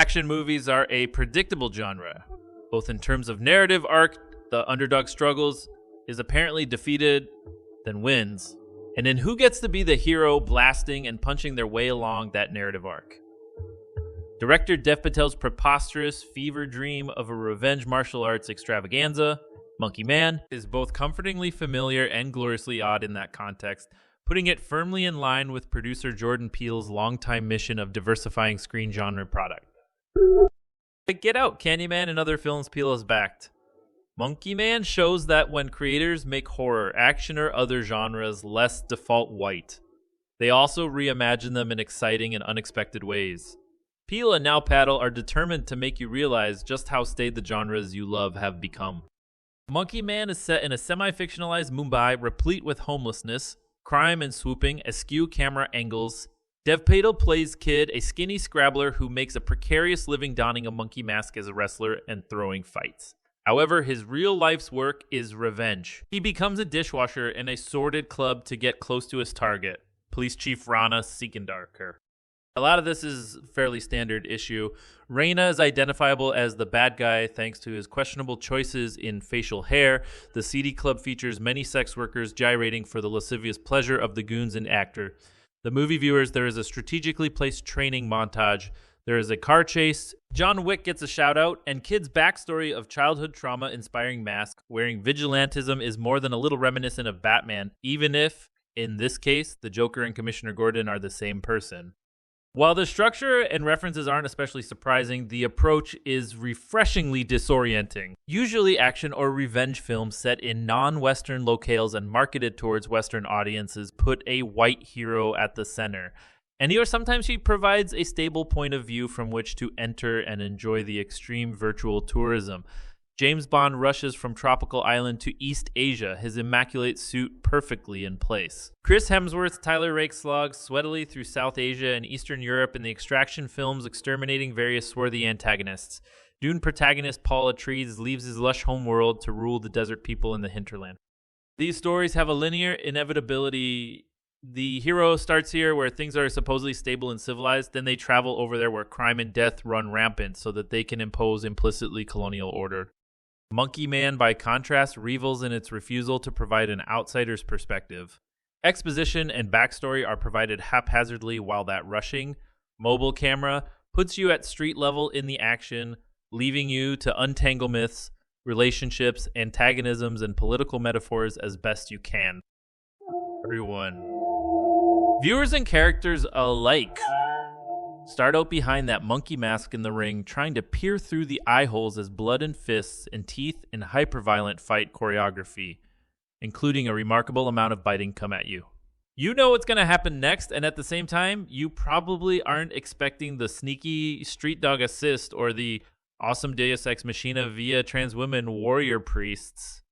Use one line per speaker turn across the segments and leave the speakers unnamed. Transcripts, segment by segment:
Action movies are a predictable genre, both in terms of narrative arc. The underdog struggles, is apparently defeated, then wins, and in who gets to be the hero blasting and punching their way along that narrative arc. Director Dev Patel's preposterous fever dream of a revenge martial arts extravaganza, Monkey Man, is both comfortingly familiar and gloriously odd in that context, putting it firmly in line with producer Jordan Peele's longtime mission of diversifying screen genre product. Get Out, Candyman, and other films Peele has backed. Monkey Man shows that when creators make horror, action, or other genres less default white, they also reimagine them in exciting and unexpected ways. Peele and now Patel are determined to make you realize just how staid the genres you love have become. Monkey Man is set in a semi-fictionalized Mumbai replete with homelessness, crime, and swooping, askew camera angles. Dev Patel plays Kid, a skinny scrabbler who makes a precarious living donning a monkey mask as a wrestler and throwing fights. However, his real life's work is revenge. He becomes a dishwasher in a sordid club to get close to his target, Police Chief Rana Sikandarkar. A lot of this is fairly standard issue. Reina is identifiable as the bad guy thanks to his questionable choices in facial hair. The seedy club features many sex workers gyrating for the lascivious pleasure of the goons and actor. The movie viewers, there is a strategically placed training montage. There is a car chase. John Wick gets a shout out, and Kid's backstory of childhood trauma inspiring mask wearing vigilantism is more than a little reminiscent of Batman, even if, in this case, the Joker and Commissioner Gordon are the same person. While the structure and references aren't especially surprising, the approach is refreshingly disorienting. Usually action or revenge films set in non-Western locales and marketed towards Western audiences put a white hero at the center. And or sometimes he provides a stable point of view from which to enter and enjoy the extreme virtual tourism. James Bond rushes from tropical island to East Asia, his immaculate suit perfectly in place. Chris Hemsworth's Tyler Rake slogs sweatily through South Asia and Eastern Europe in the extraction films exterminating various swarthy antagonists. Dune protagonist Paul Atreides leaves his lush homeworld to rule the desert people in the hinterland. These stories have a linear inevitability. The hero starts here where things are supposedly stable and civilized, then they travel over there where crime and death run rampant so that they can impose implicitly colonial order. Monkey Man, by contrast, revels in its refusal to provide an outsider's perspective. Exposition and backstory are provided haphazardly while that rushing, mobile camera puts you at street level in the action, leaving you to untangle myths, relationships, antagonisms, and political metaphors as best you can. Everyone. Viewers and characters alike start out behind that monkey mask in the ring, trying to peer through the eye holes as blood and fists and teeth and hyper-violent fight choreography, including a remarkable amount of biting, come at you. You know what's going to happen next, and at the same time, you probably aren't expecting the sneaky street dog assist or the awesome Deus Ex Machina via trans women warrior priests.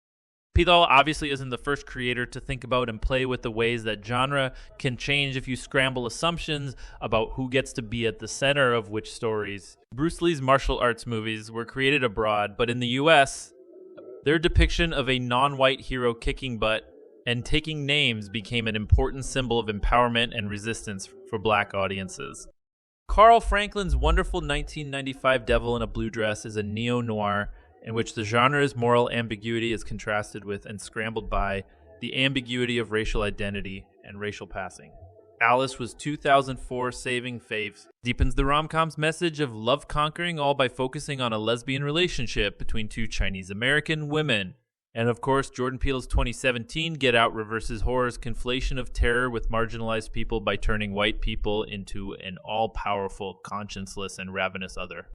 Peele obviously isn't the first creator to think about and play with the ways that genre can change if you scramble assumptions about who gets to be at the center of which stories. Bruce Lee's martial arts movies were created abroad, but in the US, their depiction of a non-white hero kicking butt and taking names became an important symbol of empowerment and resistance for black audiences. Carl Franklin's wonderful 1995 Devil in a Blue Dress is a neo-noir in which the genre's moral ambiguity is contrasted with and scrambled by the ambiguity of racial identity and racial passing. Alice was 2004 saving faves, deepens the rom-com's message of love conquering all by focusing on a lesbian relationship between two Chinese-American women. And of course, Jordan Peele's 2017 Get Out reverses horror's conflation of terror with marginalized people by turning white people into an all-powerful, conscienceless, and ravenous other.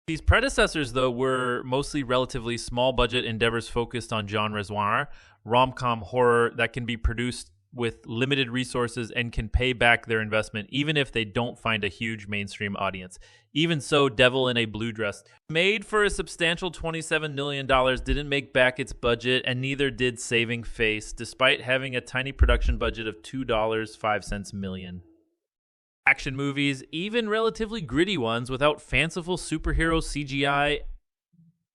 These predecessors, though, were mostly relatively small-budget endeavors focused on genres noir, rom-com horror that can be produced with limited resources and can pay back their investment even if they don't find a huge mainstream audience. Even so, Devil in a Blue Dress, made for a substantial $27 million, didn't make back its budget, and neither did Saving Face, despite having a tiny production budget of $2.05 million. Action movies, even relatively gritty ones without fanciful superhero CGI,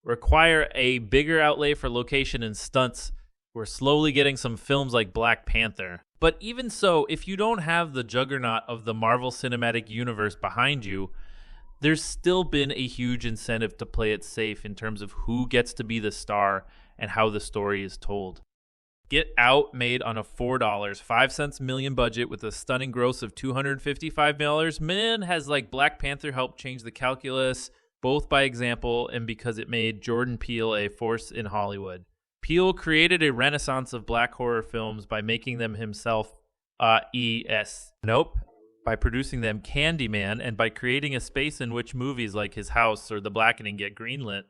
require a bigger outlay for location and stunts. We're slowly getting some films like Black Panther. But even so, if you don't have the juggernaut of the Marvel Cinematic Universe behind you, there's still been a huge incentive to play it safe in terms of who gets to be the star and how the story is told. Get Out made on a $4.05 million budget with a stunning gross of $255 million has like Black Panther helped change the calculus, both by example and because it made Jordan Peele a force in Hollywood. Peele created a renaissance of black horror films by making them himself by producing them Candyman and by creating a space in which movies like His House or The Blackening get greenlit.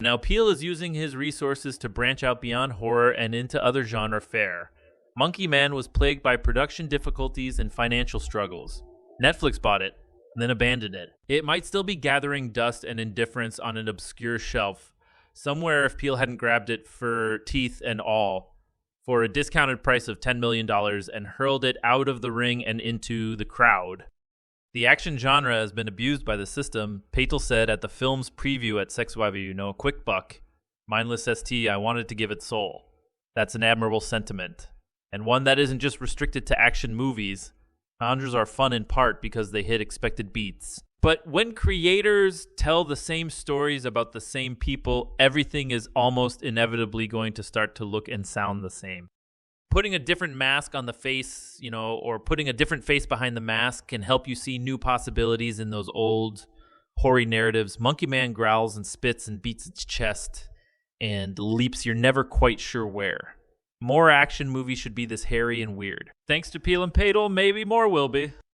Now, Peele is using his resources to branch out beyond horror and into other genre fare. Monkey Man was plagued by production difficulties and financial struggles. Netflix bought it, and then abandoned it. It might still be gathering dust and indifference on an obscure shelf, somewhere if Peele hadn't grabbed it for teeth and all, for a discounted price of $10 million and hurled it out of the ring and into the crowd. The action genre has been abused by the system, Patel said at the film's preview at Sexwavy, quick buck. Mindless ST, I wanted to give it soul. That's an admirable sentiment. And one that isn't just restricted to action movies. Genres are fun in part because they hit expected beats. But when creators tell the same stories about the same people, everything is almost inevitably going to start to look and sound the same. Putting a different mask on the face, or putting a different face behind the mask can help you see new possibilities in those old, hoary narratives. Monkey Man growls and spits and beats its chest and leaps you're never quite sure where. More action movies should be this hairy and weird. Thanks to Peele and Patel, maybe more will be.